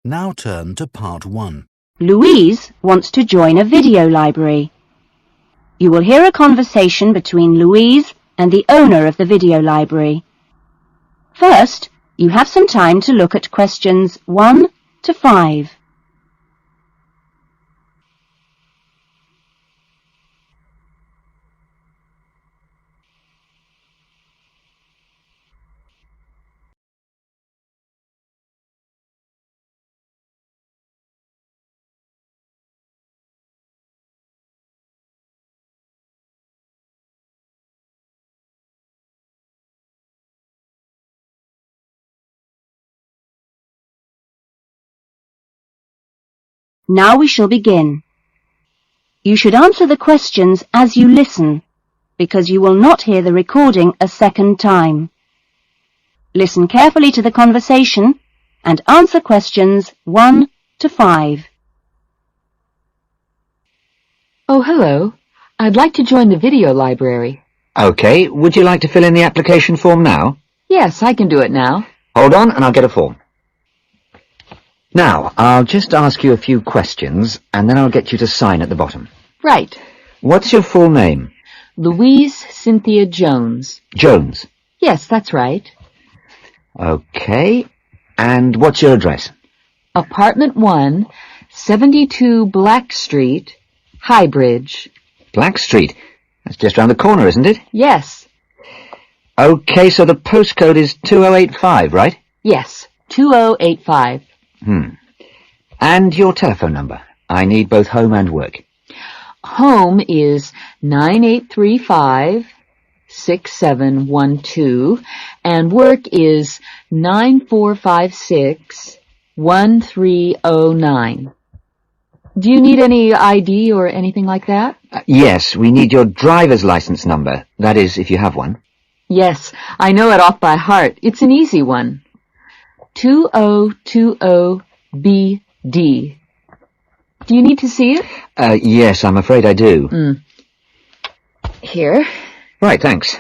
Now turn to Part 1. Louise wants to join a video library. You will hear a conversation between Louise and the owner of the video library. First, you have some time to look at questions 1 to 5. Now we shall begin. You should answer the questions as you listen, because you will not hear the recording a second time. Listen carefully to the conversation and answer questions 1 to 5. Oh, hello. I'd like to join the video library. OK, would you like to fill in the application form now? Yes, I can do it now. Hold on and I'll get a form. Now, I'll just ask you a few questions and then I'll get you to sign at the bottom. Right. What's your full name? Louise Cynthia Jones. Jones. Yes, that's right. OK. And what's your address? Apartment 1, 72 Black Street, Highbridge. Black Street. That's just round the corner, isn't it? Yes. OK, so the postcode is 2085, right? Yes, 2085. And your telephone number. I need both home and work. Home is 9835-6712, and work is 9456-1309. Do you need any ID or anything like that? Yes, we need your driver's license number. That is, if you have one. Yes, I know it off by heart. It's an easy one. 2020BD. Do you need to see it? Yes, I'm afraid I do. Here. Right, thanks.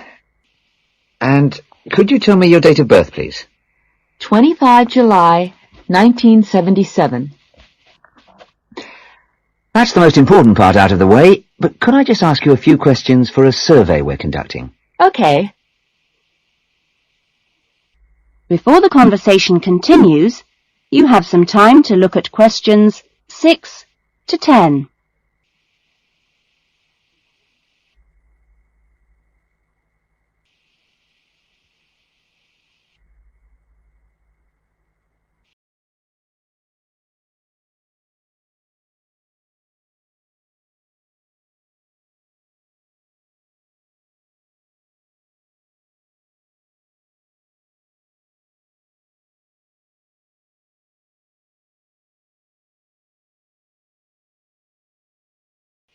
And could you tell me your date of birth, please? 25 July, 1977. That's the most important part out of the way, but could I just ask you a few questions for a survey we're conducting? Okay. Before the conversation continues, you have some time to look at questions 6 to 10.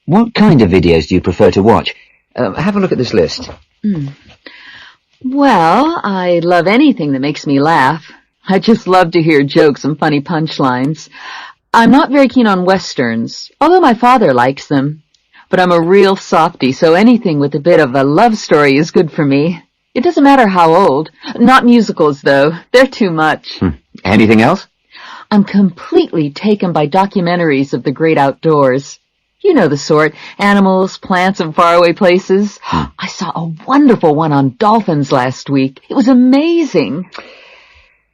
What kind of videos do you prefer to watch? Have a look at this list. Well, I love anything that makes me laugh. I just love to hear jokes and funny punchlines. I'm not very keen on westerns, although my father likes them. But I'm a real softie, so anything with a bit of a love story is good for me. It doesn't matter how old. Not musicals, though. They're too much. Anything else? I'm completely taken by documentaries of the great outdoors. You know the sort, animals, plants, and faraway places. I saw a wonderful one on dolphins last week. It was amazing.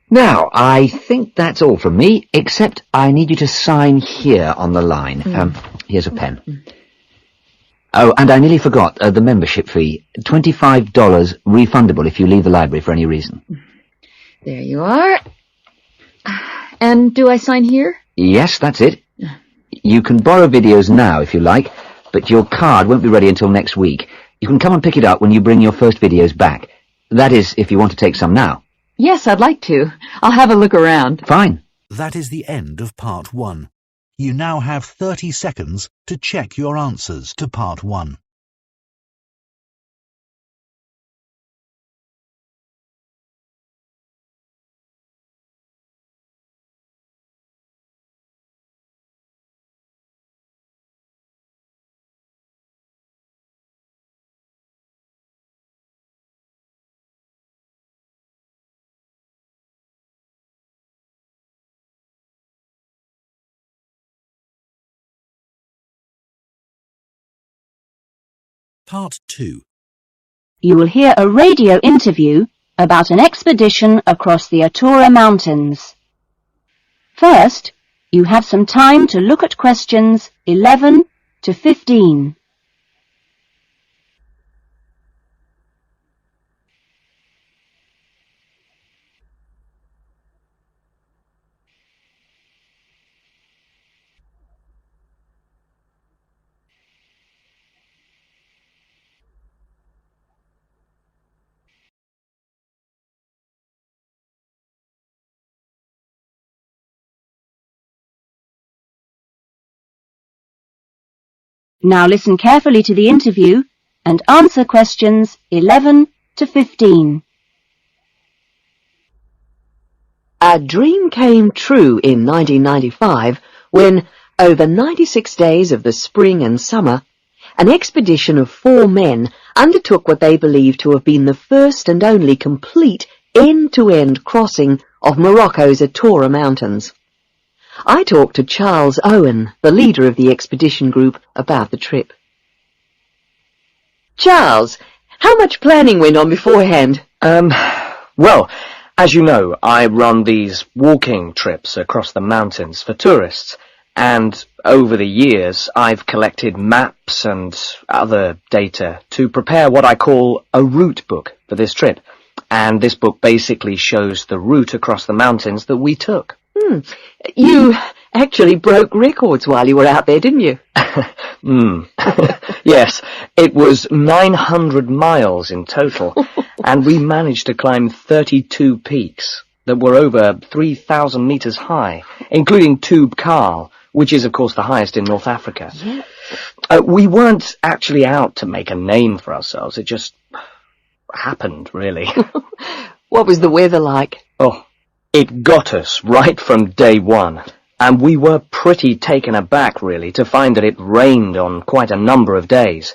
Now, I think that's all from me, except I need you to sign here on the line. Here's a pen. Oh, and I nearly forgot the membership fee. $25 refundable if you leave the library for any reason. There you are. And do I sign here? Yes, that's it. You can borrow videos now if you like, but your card won't be ready until next week. You can come and pick it up when you bring your first videos back. That is, if you want to take some now. Yes, I'd like to. I'll have a look around. Fine. That is the end of Part 1. You now have 30 seconds to check your answers to Part 1. Part 2. You will hear a radio interview about an expedition across the Atura Mountains. First, you have some time to look at questions 11 to 15. Now listen carefully to the interview and answer questions 11 to 15. A dream came true in 1995 when, over 96 days of the spring and summer, an expedition of 4 men undertook what they believed to have been the first and only complete end-to-end crossing of Morocco's Atura Mountains. I talked to Charles Owen, the leader of the expedition group, about the trip. Charles, how much planning went on beforehand? Well, as you know, I run these walking trips across the mountains for tourists, and over the years I've collected maps and other data to prepare what I call a route book for this trip. And this book basically shows the route across the mountains that we took. You actually broke records while you were out there, didn't you? Yes, it was 900 miles in total, and we managed to climb 32 peaks that were over 3,000 meters high, including Tube Karl, which is, of course, the highest in North Africa. Yeah. We weren't actually out to make a name for ourselves. It just happened, really. What was the weather like? Oh, it got us right from day one, and we were pretty taken aback, really, to find that it rained on quite a number of days.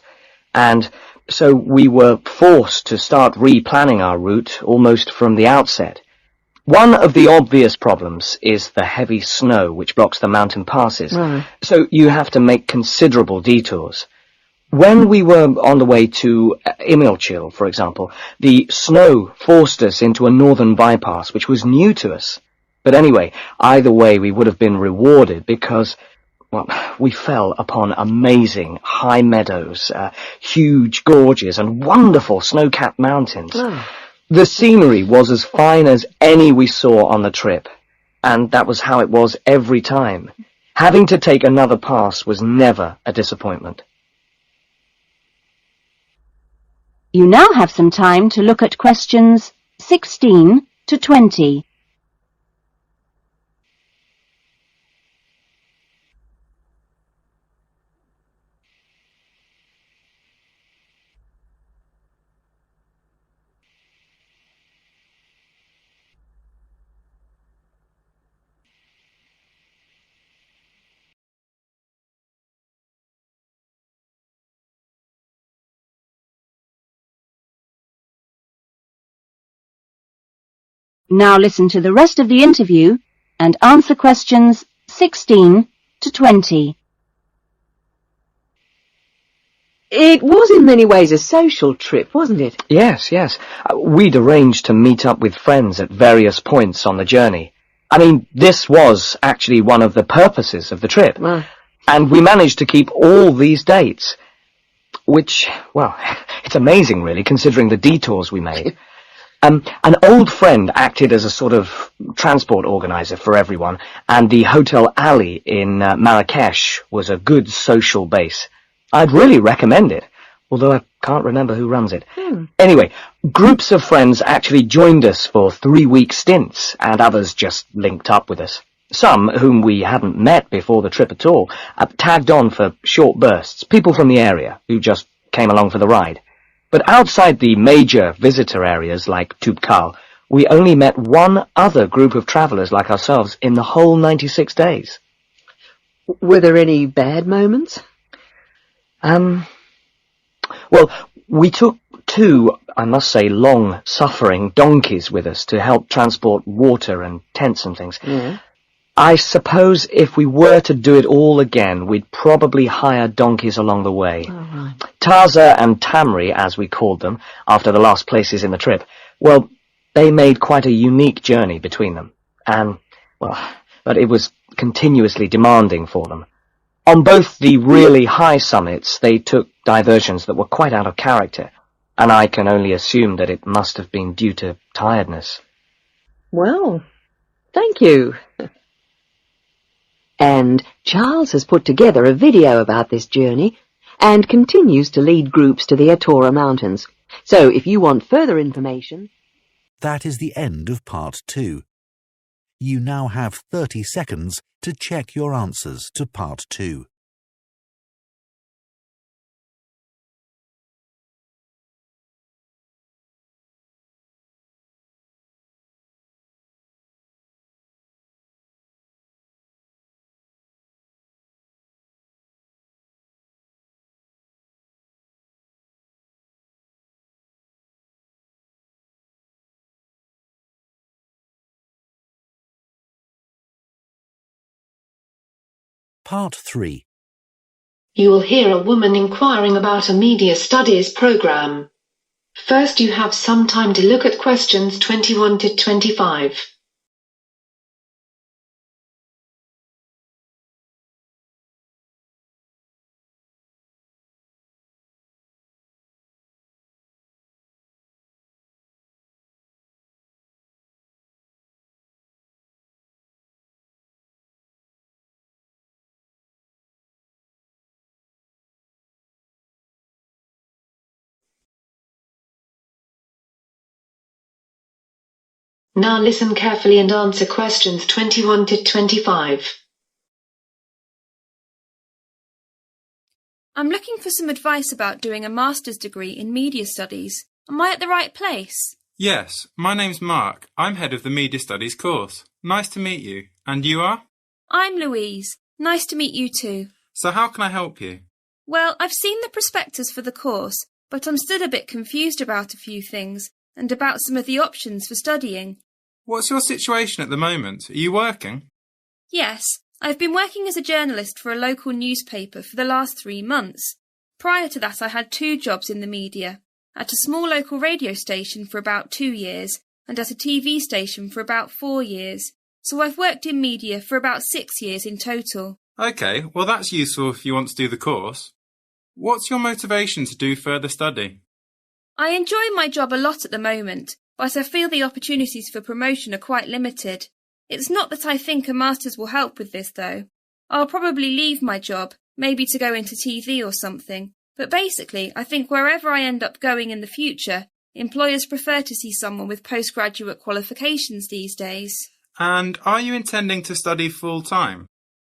And so we were forced to start replanning our route almost from the outset. One of the obvious problems is the heavy snow which blocks the mountain passes, so you have to make considerable detours. When we were on the way to Imilchil, for example, the snow forced us into a northern bypass, which was new to us. But anyway, either way, we would have been rewarded because, well, we fell upon amazing high meadows, huge gorges, and wonderful snow-capped mountains. The scenery was as fine as any we saw on the trip, and that was how it was every time. Having to take another pass was never a disappointment. You now have some time to look at questions 16 to 20. Now listen to the rest of the interview and answer questions 16 to 20. It was in many ways a social trip, wasn't it? Yes. We'd arranged to meet up with friends at various points on the journey. I mean, this was actually one of the purposes of the trip. And we managed to keep all these dates, which, well, it's amazing, really, considering the detours we made. An old friend acted as a sort of transport organizer for everyone, and the Hotel Ali in Marrakesh was a good social base. I'd really recommend it, although I can't remember who runs it. Anyway, groups of friends actually joined us for 3-week stints, and others just linked up with us. Some, whom we hadn't met before the trip at all, tagged on for short bursts, people from the area who just came along for the ride. But outside the major visitor areas like Tube Karl, we only met one other group of travellers like ourselves in the whole 96 days. Were there any bad moments? Well, we took 2, I must say, long-suffering donkeys with us to help transport water and tents and things. I suppose if we were to do it all again, we'd probably hire donkeys along the way. All right. Taza and Tamri, as we called them, after the last places in the trip, well, they made quite a unique journey between them. And, well, but it was continuously demanding for them. On both the really high summits, they took diversions that were quite out of character, and I can only assume that it must have been due to tiredness. Well, thank you. And Charles has put together a video about this journey and continues to lead groups to the Atura Mountains. So if you want further information... That is the end of Part 2. You now have 30 seconds to check your answers to Part 2. Part 3. You will hear a woman inquiring about a media studies program. First, you have some time to look at questions 21 to 25. Now listen carefully and answer questions 21 to 25. I'm looking for some advice about doing a master's degree in media studies. Am I at the right place? Yes, my name's Mark. I'm head of the Media Studies course. Nice to meet you. And you are? I'm Louise. Nice to meet you too. So how can I help you? Well, I've seen the prospectus for the course, but I'm still a bit confused about a few things and about some of the options for studying. What's your situation at the moment? Are you working? Yes, I've been working as a journalist for a local newspaper for the last 3 months. Prior to that, I had 2 jobs in the media, at a small local radio station for about 2 years and at a TV station for about 4 years. So I've worked in media for about 6 years in total. Okay, well that's useful if you want to do the course. What's your motivation to do further study? I enjoy my job a lot at the moment, but I feel the opportunities for promotion are quite limited. It's not that I think a master's will help with this, though. I'll probably leave my job, maybe to go into TV or something, but basically I think wherever I end up going in the future, employers prefer to see someone with postgraduate qualifications these days. And are you intending to study full-time?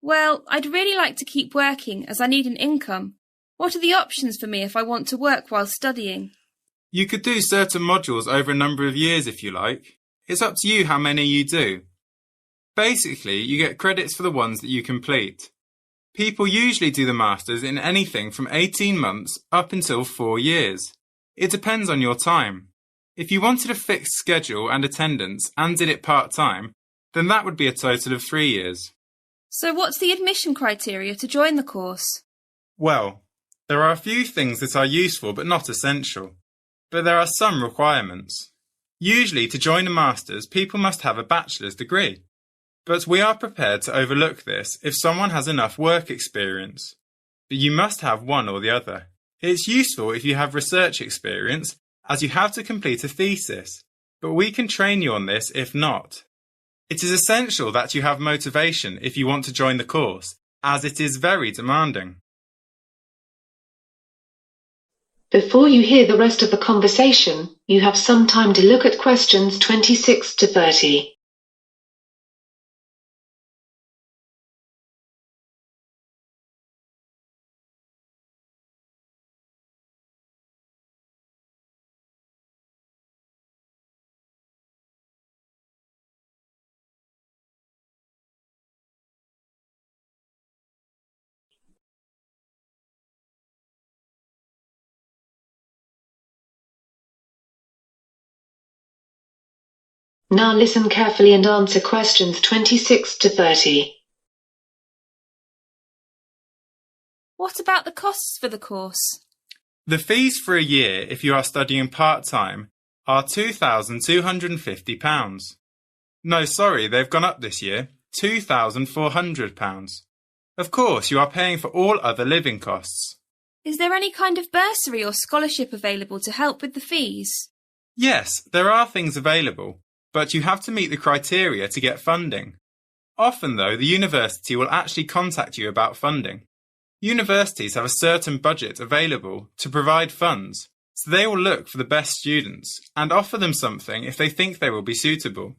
Well, I'd really like to keep working as I need an income. What are the options for me if I want to work while studying? You could do certain modules over a number of years if you like. It's up to you how many you do. Basically, you get credits for the ones that you complete. People usually do the Masters in anything from 18 months up until 4 years. It depends on your time. If you wanted a fixed schedule and attendance and did it part-time, then that would be a total of 3 years. So what's the admission criteria to join the course? Well, there are a few things that are useful but not essential. But there are some requirements. Usually to join a Masters, people must have a bachelor's degree. But we are prepared to overlook this if someone has enough work experience. But you must have one or the other. It's useful if you have research experience, as you have to complete a thesis, but we can train you on this if not. It is essential that you have motivation if you want to join the course, as it is very demanding. Before you hear the rest of the conversation, you have some time to look at questions 26 to 30. Now listen carefully and answer questions 26 to 30. What about the costs for the course? The fees for a year, if you are studying part-time, are £2,250. No, sorry, they've gone up this year, £2,400. Of course, you are paying for all other living costs. Is there any kind of bursary or scholarship available to help with the fees? Yes, there are things available, but you have to meet the criteria to get funding. Often, though, the university will actually contact you about funding. Universities have a certain budget available to provide funds, so they will look for the best students and offer them something if they think they will be suitable.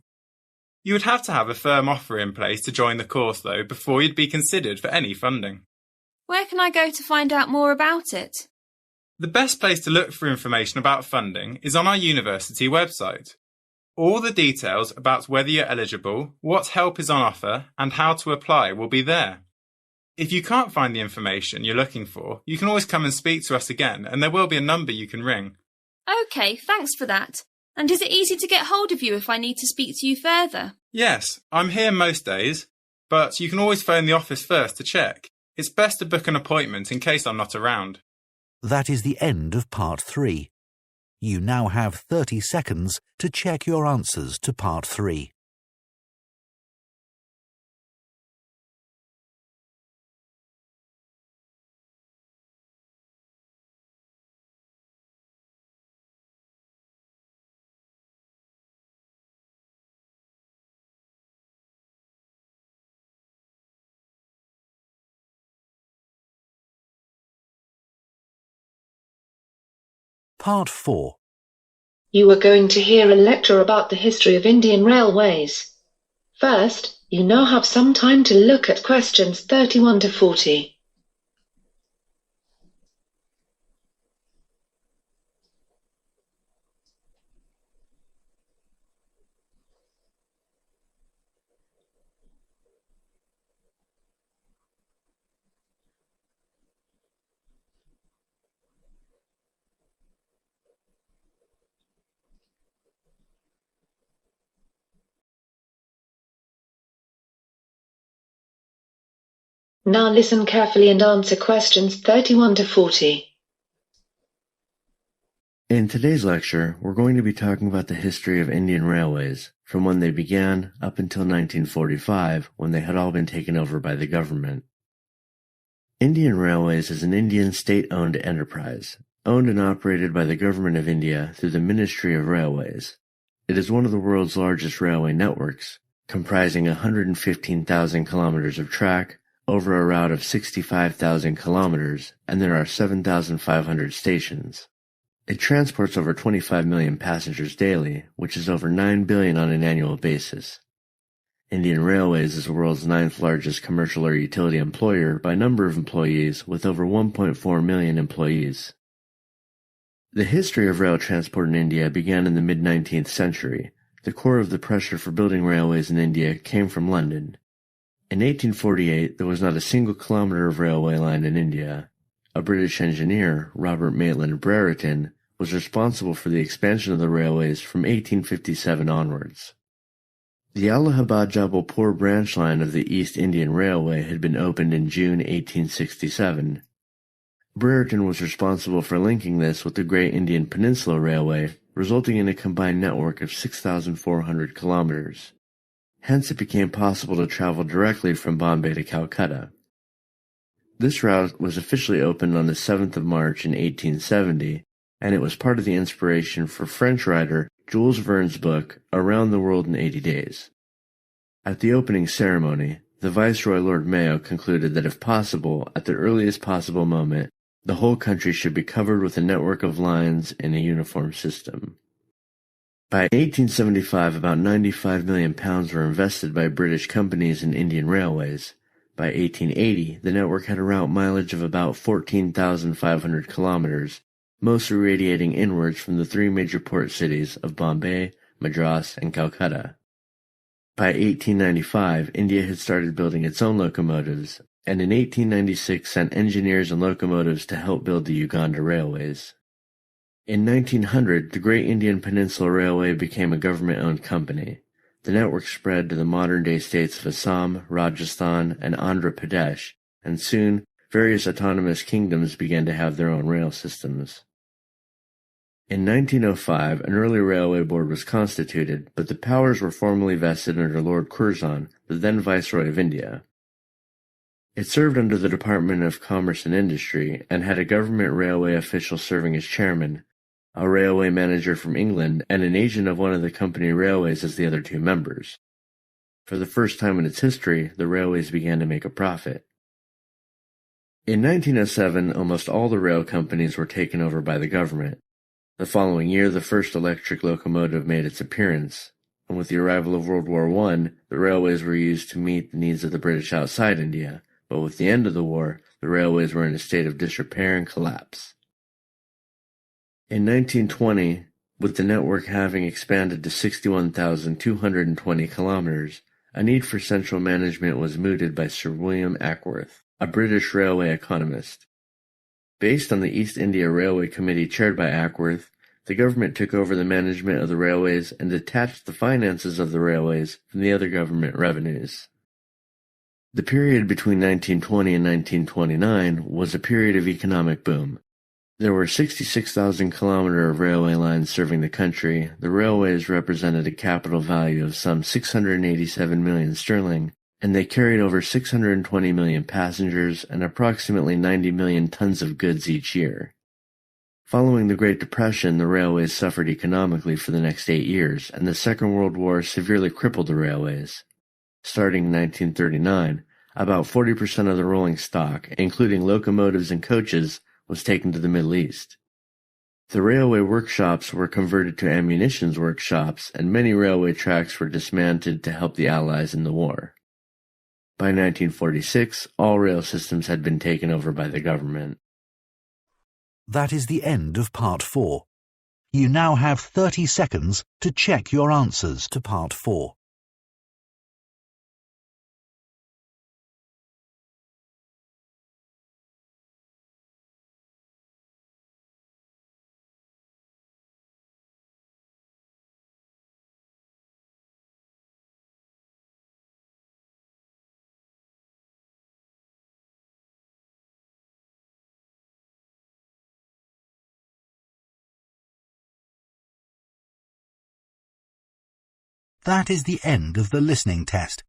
You would have to have a firm offer in place to join the course, though, before you'd be considered for any funding. Where can I go to find out more about it? The best place to look for information about funding is on our university website. All the details about whether you're eligible, what help is on offer, and how to apply will be there. If you can't find the information you're looking for, you can always come and speak to us again, and there will be a number you can ring. OK, thanks for that. And is it easy to get hold of you if I need to speak to you further? Yes, I'm here most days, but you can always phone the office first to check. It's best to book an appointment in case I'm not around. That is the end of Part 3. You now have 30 seconds to check your answers to Part 3. Part 4. You are going to hear a lecture about the history of Indian Railways. First, you now have some time to look at questions 31 to 40. Now listen carefully and answer questions 31 to 40. In today's lecture, we're going to be talking about the history of Indian railways, from when they began up until 1945, when they had all been taken over by the government. Indian Railways is an Indian state-owned enterprise, owned and operated by the Government of India through the Ministry of Railways. It is one of the world's largest railway networks, comprising 115,000 kilometers of track, over a route of 65,000 kilometers, and there are 7,500 stations. It transports over 25 million passengers daily, which is over 9 billion on an annual basis. Indian Railways is the world's 9th largest commercial or utility employer by number of employees, with over 1.4 million employees. The history of rail transport in India began in the mid-19th century. The core of the pressure for building railways in India came from London. In 1848, there was not a single kilometer of railway line in India. A British engineer, Robert Maitland Brereton, was responsible for the expansion of the railways from 1857 onwards. The Allahabad-Jabalpur branch line of the East Indian Railway had been opened in June 1867. Brereton was responsible for linking this with the Great Indian Peninsula Railway, resulting in a combined network of 6,400 kilometers. Hence it became possible to travel directly from Bombay to Calcutta. This route was officially opened on the 7th of March in 1870, and it was part of the inspiration for French writer Jules Verne's book Around the World in 80 Days. At the opening ceremony, the Viceroy Lord Mayo concluded that if possible, at the earliest possible moment, the whole country should be covered with a network of lines in a uniform system. By 1875, about £95 million were invested by British companies in Indian Railways. By 1880, the network had a route mileage of about 14,500 kilometers, mostly radiating inwards from the 3 major port cities of Bombay, Madras, and Calcutta. By 1895, India had started building its own locomotives, and in 1896 sent engineers and locomotives to help build the Uganda railways. In 1900, the Great Indian Peninsula Railway became a government-owned company. The network spread to the modern-day states of Assam, Rajasthan, and Andhra Pradesh, and soon various autonomous kingdoms began to have their own rail systems. In 1905, an early railway board was constituted, but the powers were formally vested under Lord Curzon, the then Viceroy of India. It served under the Department of Commerce and Industry, and had a government railway official serving as chairman, a railway manager from England, and an agent of one of the company railways as the other two members. For the first time in its history, the railways began to make a profit. In 1907, almost all the rail companies were taken over by the government. The following year, the first electric locomotive made its appearance, and with the arrival of World War I, the railways were used to meet the needs of the British outside India, but with the end of the war, the railways were in a state of disrepair and collapse. In 1920, with the network having expanded to 61,220 kilometers, a need for central management was mooted by Sir William Ackworth, a British railway economist. Based on the East India Railway Committee chaired by Ackworth, the government took over the management of the railways and detached the finances of the railways from the other government revenues. The period between 1920 and 1929 was a period of economic boom. There were 66,000 kilometers of railway lines serving the country. The railways represented a capital value of some 687 million sterling, and they carried over 620 million passengers and approximately 90 million tons of goods each year. Following the Great Depression, the railways suffered economically for the next 8 years, and the Second World War severely crippled the railways. Starting in 1939, about 40% of the rolling stock, including locomotives and coaches, was taken to the Middle East. The railway workshops were converted to ammunitions workshops, and many railway tracks were dismantled to help the Allies in the war. By 1946, all rail systems had been taken over by the government. That is the end of Part 4. You now have 30 seconds to check your answers to Part 4. That is the end of the listening test.